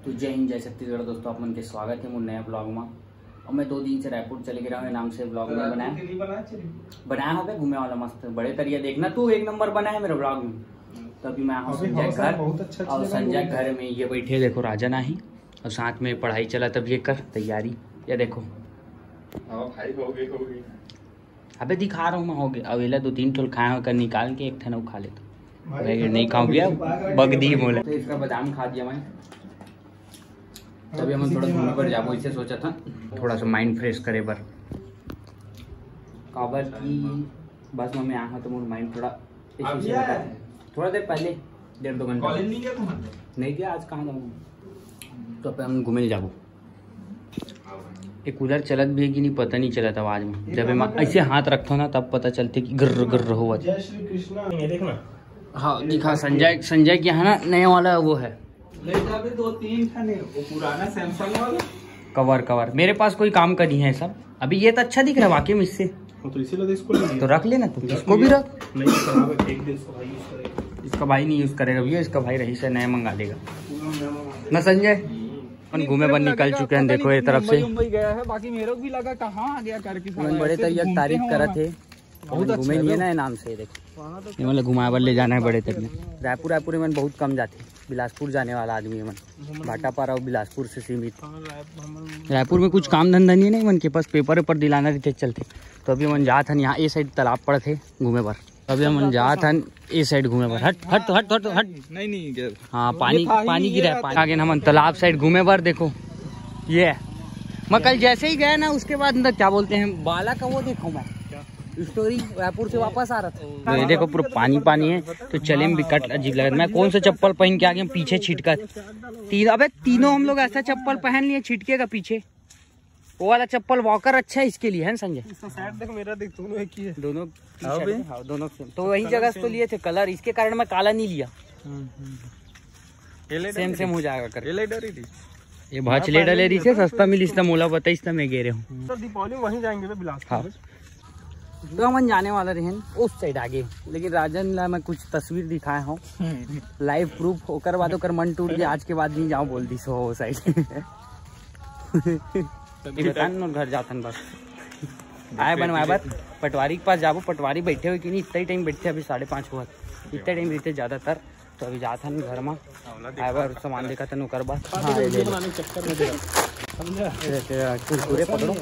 तो जय हिंद जय छत्तीसगढ़ दोस्तों, आप मन के स्वागत है मोर नया ब्लॉग में। और मैं 2 दिन से रायपुर चले गया हूँ, नाम से ब्लॉग में बनाया हो गया घूमे वाला मस्त बड़े तरिया। देखना तू एक नंबर बना है मेरे ब्लॉग में। तो अभी मैं संजय घर और संजय घर में ये बैठे देखो राजा नाही और साथ में पढ़ाई चला तब ये कर तैयारी। ये देखो भाई हो गई अबे दिखा रहा हूँ मैं हो गया। अवेला 2-3 ठोल खाया होकर निकाल के एक ठन खा लेता नहीं खाऊंगी बगदी बोले। तो इसका बादाम खा दिया मैं। तभी हम थोड़ा घूमने पर जाबो इससे सोचा था थोड़ा सा माइंड फ्रेश करे बर काबर की बस में आया तो मोर माइंड थोड़ा थोड़ा देर पहले 1.5-2 घंटा नहीं गया। आज कहाँ जाऊँ तो हम घूमे जाबो। एक कूलर चलत भी है कि नहीं पता नहीं चला था आवाज में। जब मैं ऐसे हाथ रखता ना तब पता चलते कि गिर्र गिर्र हुआ। जय श्री कृष्णा देखना। हाँ दिखा संजय के यहाँ ना नया वाला वो है 2-3 था वो पुराना सैमसंग वाला कवर मेरे पास कोई काम का नहीं है सब। अभी ये तो अच्छा दिख रहा है वाकई में इससे तो इसीलिए इसको तो रख लेना तुम इसको भी रख। नहीं खराब है एक दिन भाई यूज करेगा। इसका भाई नहीं यूज करेगा भैया, इसका भाई रही से नया मंगा लेगा ना। संजय अपन घूमे पर निकल चुके हैं देखो ये तरफ से। मुंबई गया है बाकी मेरे को भी लगा कहाँ आ गया करके बड़े तरिया तारीफ करा थे बहुत घूमे नहीं है ना नाम से। देखो ये मतलब घुमाए बर ले जाना है बड़े तरिया। रायपुर में बहुत कम जाते, बिलासपुर जाने वाला आदमी है मन। भाटापारा और बिलासपुर से सीमित। रायपुर में कुछ काम धंधा नहीं है मन के पास, पेपर वेपर दिलाना रहते चलते। तो अभी मन जात हन यहाँ ए साइड तालाब पड़ थे घूमे पर। अभी हम जात हन ए साइड घूमे पर। हट हट हट हट हट नहीं हाँ पानी गिरा है आगे हम तालाब साइड घूमे पर। देखो ये मैं कल जैसे ही गया ना उसके बाद क्या बोलते हैं बाला का वो देखो मैं स्टोरी रायपुर से वापस आ रहा था। तो ये देखो पूरा पानी है तो चले में भी कट अजीब लग रहा है। मैं कौन सा चप्पल पहन के आगे पीछे छिटका अबे तीनों हम लोग ऐसा चप्पल पहन लिए छिटके का पीछे। वो वाला चप्पल वॉकर अच्छा है इसके लिए है संजय। देख मेरा देख दोनों एक ही है दोनों तो वही जगह से तो लिए थे कलर। इसके कारण मैं काला नहीं लिया, सेम हो जाएगा कर। ये भाचले डले रही से सस्ता मिली इसका मोला बताइस था मैं गे रहा हूँ। दीपावली वहीं जाएंगे बिलासपुर तो हम जाने वाला रहे उस साइड आगे। लेकिन राजन ला मैं कुछ तस्वीर दिखाया हूँ लाइव प्रूफ होकर बाद होकर मन टूट गया। आज के बाद नहीं जाओ बोल दी सो वो साइड घर जातन बस आए बनवाए बात पटवारी के पास जाबो। पटवारी बैठे हुए कि नहीं इतना ही टाइम बैठते अभी 5:30 हुआ इतना टाइम रहते ज्यादातर। तो अभी जातन घर में आए बार सामान देखा था नौकर बात पूरे पकड़ो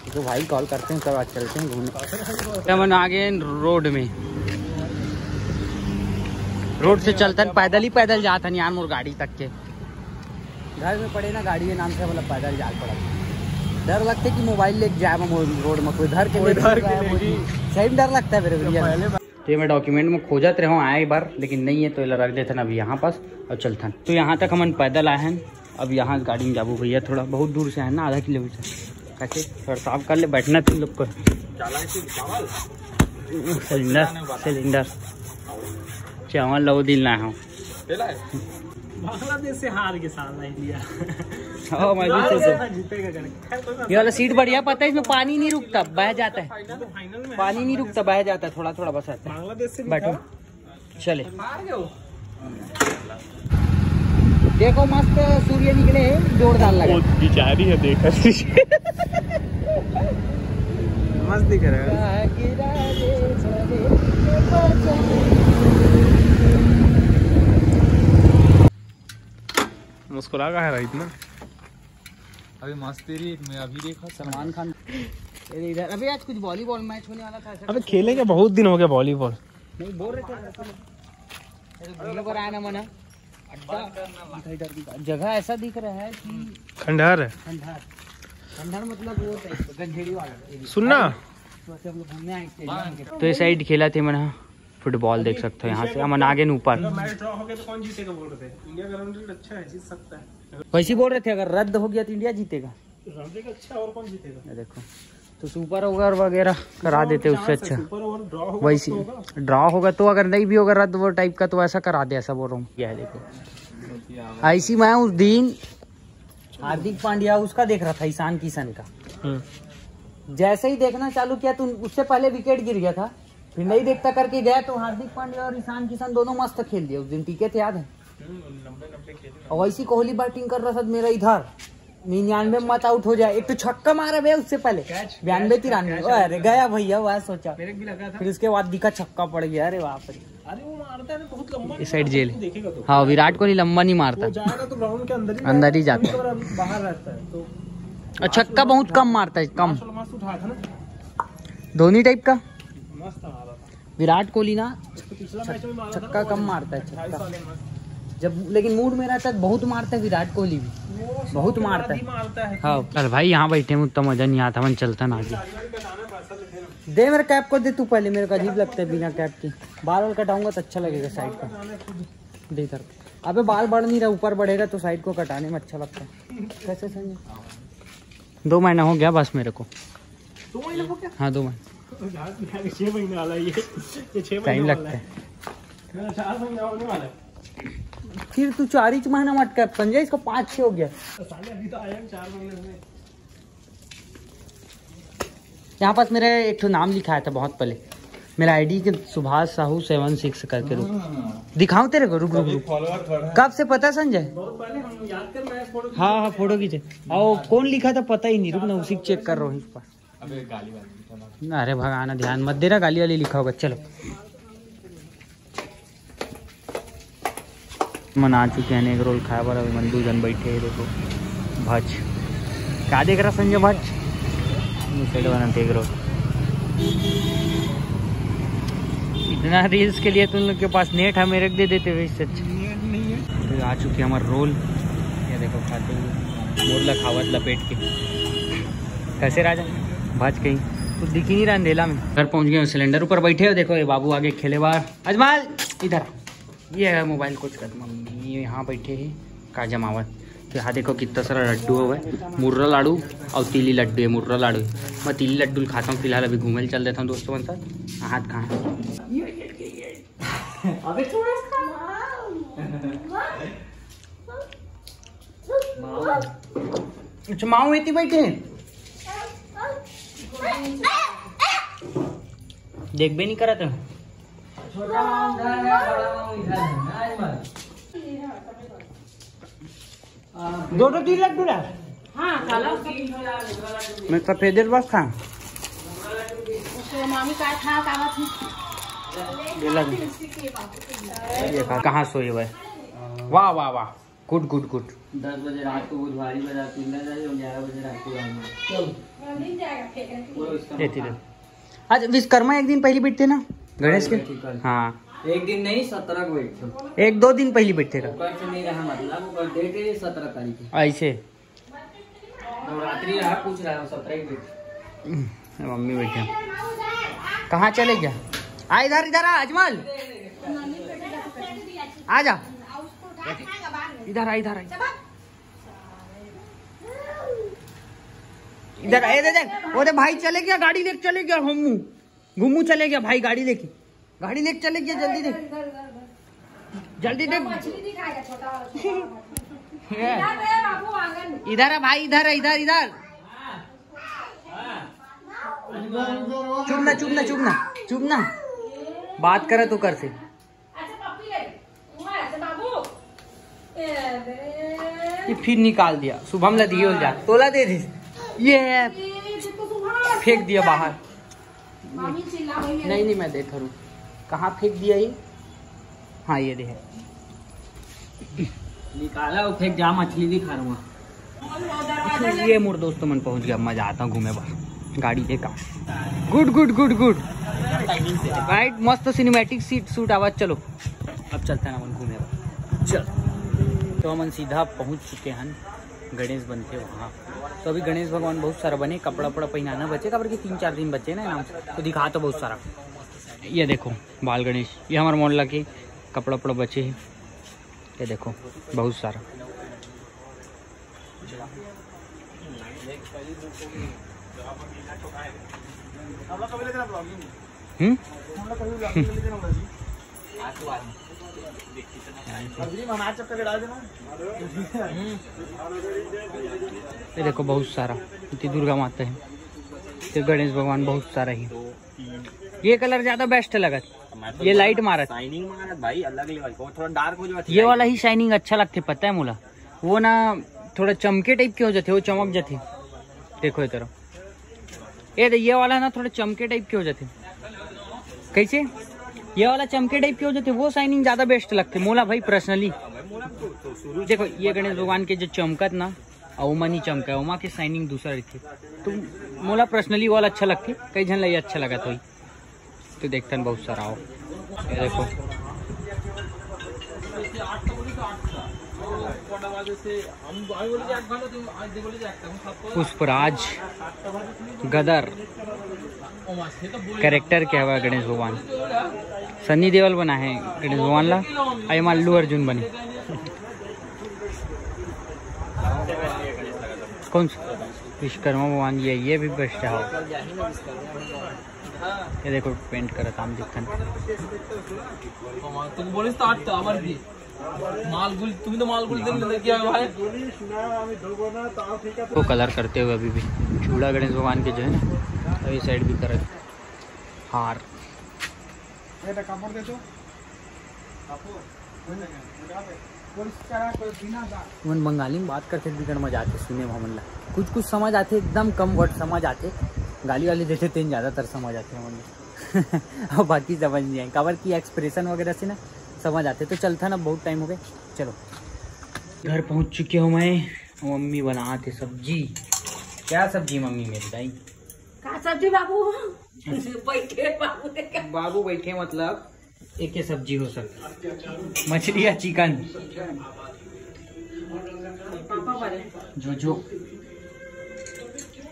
तो भाई कॉल करते हैं तब आज चलते हैं घूमने। हम आगे रोड में रोड से चलते हैं पैदल जाता है यार मोर गाड़ी तक के। घर में पड़े ना गाड़ी के नाम से मतलब पैदल जा पड़ा। डर लगता है कि मोबाइल लेके जाए रोड में कोई धर के सही डर लगता है मेरे भैया। तो मैं डॉक्यूमेंट में खोजत रहा हूँ आए बार लेकिन नहीं है तो रख देते ना अभी यहाँ पास और चलता। तो यहाँ तक हम पैदल आए हैं। अब यहाँ गाड़ी में जाबू भैया थोड़ा बहुत दूर से है ना, आधा किलोमीटर कैसे थोड़ा साफ कर ले बैठना तुम लोग को। सिलेंडर चावल लो दिन लाया हूँ बांग्लादेश से हार के साथ नहीं लिया। ये वाला सीट बढ़िया पता है इसमें पानी नहीं रुकता बह जाता है। पानी नहीं रुकता बह जाता है थोड़ा थोड़ा बस आता है। बांग्लादेश से बैठो चले देखो मस्त सूर्य निकले जोरदार लगा। बेचारी है देखा मस्त दिख रहा है। मुस्कुरा का है इतना अभी मस्त तेरी मैं अभी देखा सलमान खान इधर। अभी आज कुछ वॉलीबॉल मैच होने वाला था। अबे खेलेंगे बहुत दिन हो गया वॉलीबॉल। नहीं बोल रहे थे आया ना मना जगह ऐसा दिख रहा है कि खंडहर है। खंडहर मतलब वो गंजेड़ी वाला सुनना तो ये साइड खेला थे मैंने फुटबॉल देख सकते हो यहाँ से हम आगे ऊपर। मैच ड्रॉ हो गया तो कौन जीतेगा बोल रहे थे? इंडिया का रन रेट अच्छा है जीत सकता है। वैसे बोल रहे थे अगर रद्द हो गया तो इंडिया जीतेगा। रन रेट अच्छा और कौन जीतेगा? देखो तो सुपर ओवर वगैरह करा देते उससे अच्छा। सुपर ओवर ड्रॉ होगा वैसे ड्रॉ होगा तो अगर नहीं भी होगा रद्द वो टाइप का तो ऐसा करा दे ऐसा बोल रहा हूँ। क्या है देखो ऐसी मैं उस दिन हार्दिक पांड्या उसका देख रहा था ईशान किशन का। जैसे ही देखना चालू किया तो उससे पहले विकेट गिर गया था फिर नहीं देखता करके गया तो हार्दिक पांड्या और ईशान किशन दोनों मस्त खेल दिए उस दिन। टीके थे याद है और वैसी कोहली बैटिंग कर रहा था मेरा इधर 99 मत आउट हो जाए, एक तो छक्का मारा भैया उससे पहले 92-93, अरे गया भैया वह सोचा, फिर उसके बाद दिखा छक्का पड़ गया, अरे बाप रे। अरे वो मारता है बहुत लंबा, इस साइड जेल देखेगा तो। हाँ विराट कोहली लंबा नहीं मारता, जाएगा तो ग्राउंड के अंदर ही जाता है, बाहर रहता है तो। और छक्का बहुत कम मारता है, कम। मस्त उठाया था ना, धोनी टाइप का। मस्त मारा था विराट कोहली ना पिछला मैच में मारा था, छक्का कम मारता है, 28 छक्का वाले में। जब लेकिन मूड में रहता है बहुत मारता है विराट कोहली भी, बहुत मारता है। हाँ चल भाई यहाँ बैठे में उतना मजा नहीं आता, मन चलता ना आगे। दे मेरे कैप को दे तू पहले, मेरे को अजीब लगता है बिना कैप के, बाल वाल कटाऊंगा तो अच्छा लगेगा साइड का। दे इधर, अबे बाल बढ़ नहीं रहा, ऊपर बढ़ेगा तो साइड को कटाने में अच्छा लगता है। कैसे संजय 2 महीना हो गया बस मेरे को। 2 महीने हो गया? हाँ 2 महीने। 6 महीने वाला ये 6 महीने टाइम लगता है। मेरा 4 महीना होने वाला है। फिर तू 4 ही महीना मत कैप संजय, इसका 5-6 हो गया। अभी तो आया 4 महीने में। यहाँ पास मेरा एक तो नाम लिखाया था बहुत पहले, मेरा आईडी के सुभाष साहू 76 करके। रुक दिखाऊं तेरे को, रुक रुक रुक। कब से पता संजय? बहुत पहले हम याद कर, मैं फोटो। हाँ हाँ फोटो खींचे। और कौन लिखा था पता ही नहीं, रुक ना उसी को चेक कर रहा हूँ इस पास। अबे गाली वाली ना अरे भगाना, ध्यान मत देना, गाली वाली लिखा होगा। चलो मन आ चुके हैं, एक रोल खाया बड़ा मन 2 जन बैठे हैं। देखो भज क्या देख रहा संजय, भज साइड बनाते एक रोल। इतना रील्स के लिए तुम लोग के पास नेट है, मेरे को दे देते हुए इससे अच्छा। नहीं है। तो आ चुके हमारे रोल, ये देखो खाते हुए मुरला खावत लपेट के। कैसे राजा भाज कहीं तो दिख ही नहीं रहा अंधेला में। घर पहुंच गए, सिलेंडर ऊपर बैठे हो। देखो ये बाबू आगे खेले बाहर। अजमाल इधर, ये है मोबाइल कुछ कर। मम्मी यहाँ बैठे हैं का जमावत। तो यहाँ देखो कितना सारा लड्डू हुआ है, मुर्रा लाडू और तिली लड्डू है। मुर्रा लाडू मैं तिली लड्डू खाता हूँ फिलहाल, अभी घूमने चल देता हूँ दोस्तों के साथ। हाथ कहाँ है? अच्छा माऊ इतनी बैठे हैं, देख भी नहीं करा था। दो तीन लड्डू ला। हाँ खाला मैं सफेद बस था। मामी का था कावत ये कहाँ सोए हुए? वाह वाह वाह, गुड गुड गुड। 10 बजे रात को बुधवारी बजा 11 बजे रात को आज विश्वकर्मा एक दिन पहले बैठते ना गणेश के। हाँ एक दिन नहीं 17 को बैठे, 1-2 दिन पहले बैठते रहा। ऊपर से नहीं रहा, मतलब ऊपर डेट है 17 तारीख ऐसे नवरात्रि रहा, पूछ रहा है 17 ही बैठे। मम्मी बैठे कहाँ चले गया? आ इधर इधर आ अजमल, आ जा इधर आ इधर आ इधर आए। देख वो दे भाई चले गया, गाड़ी लेके चले गया। हम घूमू चले गया भाई, गाड़ी लेके चले गया। जल्दी देख जल्दी देख। इधर है भाई, इधर है, इधर इधर। चुप ना बात करे तो कर से। ये फिर निकाल दिया। शुभम ला दियो जा, तोला दे दी। ये फेंक दिया बाहर। नहीं मैं देख रू कहाँ फेंक दिया ये। हाँ ये देख निकाला और फेंक जा, मछली भी खा लूंगा। ये मोर दोस्तों मन पहुंच गया। मजा आता हूँ घूमे बाहर गाड़ी के का। Good good good good right, मस्त सिनेमैटिक शूट आवाज। चलो अब चलते हैं मन घूमे बाहर। चल तो हम सीधा पहुंच चुके हैं गणेश बनते वहाँ। तो अभी गणेश भगवान बहुत सारा बने, कपड़ा वपड़ा पहनाना बचे, कबर के 3-4 दिन बचे ना नाम तो दिखा तो बहुत सारा। ये देखो बाल गणेश, ये हमारे मोहल्ला के कपड़ा वपड़ा बचे हैं। ये देखो बहुत सारा। ये देखो बहुत सारा। इतनी दुर्गा माता है, तो गणेश भगवान बहुत सारा ही। ये कलर ज्यादा बेस्ट लगा। ये लाइट मारत शाइनिंग मारत भाई अलग लेवल को, थोड़ा डार्क हो जाता। ये वाला ही शाइनिंग अच्छा लगते, पता है मोला। वो ना थोड़ा चमके टाइप के हो जाते, वो चमक जाते। देखो इधर ये वाला ना थोड़ा चमके टाइप के हो जाते। कैसे ये वाला चमके टाइप के हो जाते, वो शाइनिंग ज्यादा बेस्ट लगते मोला भाई पर्सनली। देखो ये गणेश भगवान के जो चमकत ना ओमा नहीं चमका, ओमा के शाइनिंग दूसरा रहती। तो मोला पर्सनली वाला अच्छा लगती, कई जन लगे अच्छा लगा तो देखते हैं बहुत सारा हो। ये देखो पुष्पराज गदर कैरेक्टर क्या हुआ गणेश भगवान, सन्नी देओल बना है गणेश भगवान ला, आई अल्लू अर्जुन बने। कौन सा विश्वकर्मा भगवान, ये भी बेस्ट है। ये देखो पेंट करा काम दिखता तो कलर करते हुए अभी भी चूड़ा गणेश भगवान के जो है ना, अभी साइड भी कर हार। मन बंगाली में बात करते बिगड़ मजा आते सुने हमन ला, कुछ समझ आते, एकदम कम वर्ड समझ आते, गाली वाली देते तेन ज़्यादातर समझ आते हैं हमन और बाकी समझ नहीं आए, कवर की एक्सप्रेशन वगैरह से ना समझ आते। तो चलता ना, बहुत टाइम हो गया। चलो घर पहुंच चुके हूँ मैं, मम्मी बनाते सब्जी। क्या सब्जी मम्मी मेरी दाई? का सब्जी बाबू? बैठे बाबू बैठे मतलब एक ही सब्जी हो सकती, मछली या चिकन। जो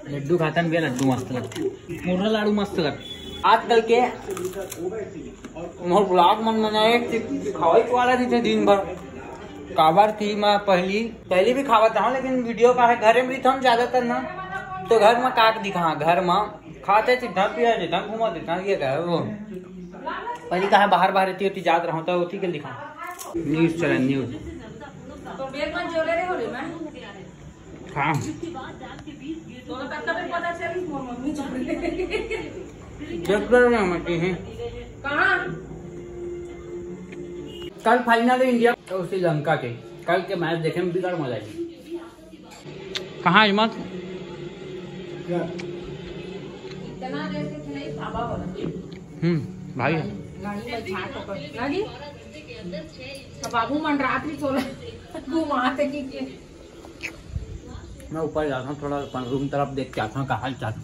लड्डू खाता भी, लड्डू मस्त लगते, मुर्रा लाडू मस्त लगते। आजकल के मोर ब्लॉग मन में खावे वाला नहीं थे दिन भर, काबर थी मैं पहली भी खावा था, लेकिन वीडियो का है घर में भी था ज्यादातर ना, तो घर में काक दिखा, घर में खाते थे, पिया देता, घुमा देता, ये क्या है वो पहली कहा बाहर रहती होती, याद रहा होता होती के दिखा। न्यूज चला न्यूज हाँ कल फाइनल है इंडिया और श्रीलंका के, कल के मैच देखे में बिगड़ मजा आएगी। कहाँ अजमत भाई बाबू मन रात्रि घुमाते की मैं ऊपर जाता हूँ, थोड़ा अपन रूम तरफ देख के आता हूँ कहाँ चाल।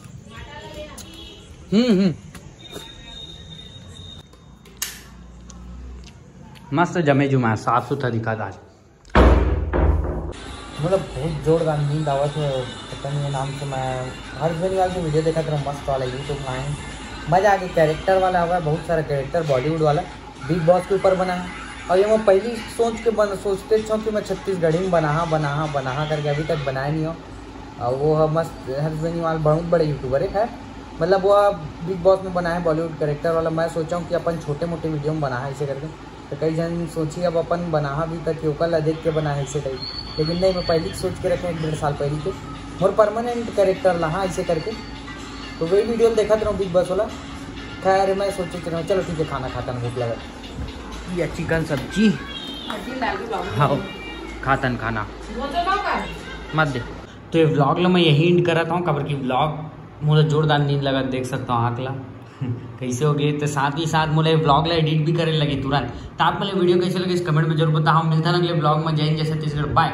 मस्त जमे जुमा साफ सुथरा दिखा था, मतलब बहुत जोरदार नींद आवा थे। पता नहीं नाम से मैं हर शनिवार की वीडियो देखा था, मस्त वाला यूट्यूब में मजा आ गया। कैरेक्टर वाला हुआ है, बहुत सारा कैरेक्टर बॉलीवुड वाला बिग बॉस के ऊपर बना है। और ये मैं पहली सोचते छो कि मैं छत्तीसगढ़ी में बना करके अभी तक बनाया नहीं हो। और वो है मस्त हर शनिवार, बहुत बड़े यूट्यूबर है, मतलब वो बिग बॉस में बना है बॉलीवुड कैरेक्टर वाला। मैं सोचा हूँ कि अपन छोटे मोटे वीडियो में बना है ऐसे करके, तो कई जन सोची अब अपन बना भी तक ओकर देख के बना है ऐसे टाइप, लेकिन नहीं, मैं पहले सोच के रखे 1-1.5 साल पहले के और परमानेंट कैरेक्टर रहा ऐसे करके। तो वही वीडियो देखा था बिग बॉस वाला। खैर मैं सोचे चलो ठीक है, खाना खाता भूख लगा, ये चिकन सब्जी हाँ खातन खाना मत दे। तो ये व्लॉग ला मैं यही एंड कर रहा हूँ, कबर की व्लॉग मुझे जोरदार नींद लगा, देख सकता हूँ आँखला कैसे हो गए। तो साथ ही साथ मुझे व्लॉग ला एडिट भी करने लगे तुरंत। तो आप मुझे वीडियो कैसे लगे इस कमेंट में जरूर बताओ। मिलता है अगले व्लॉग में, जय हिंद, जय छत्तीसगढ़, बाय।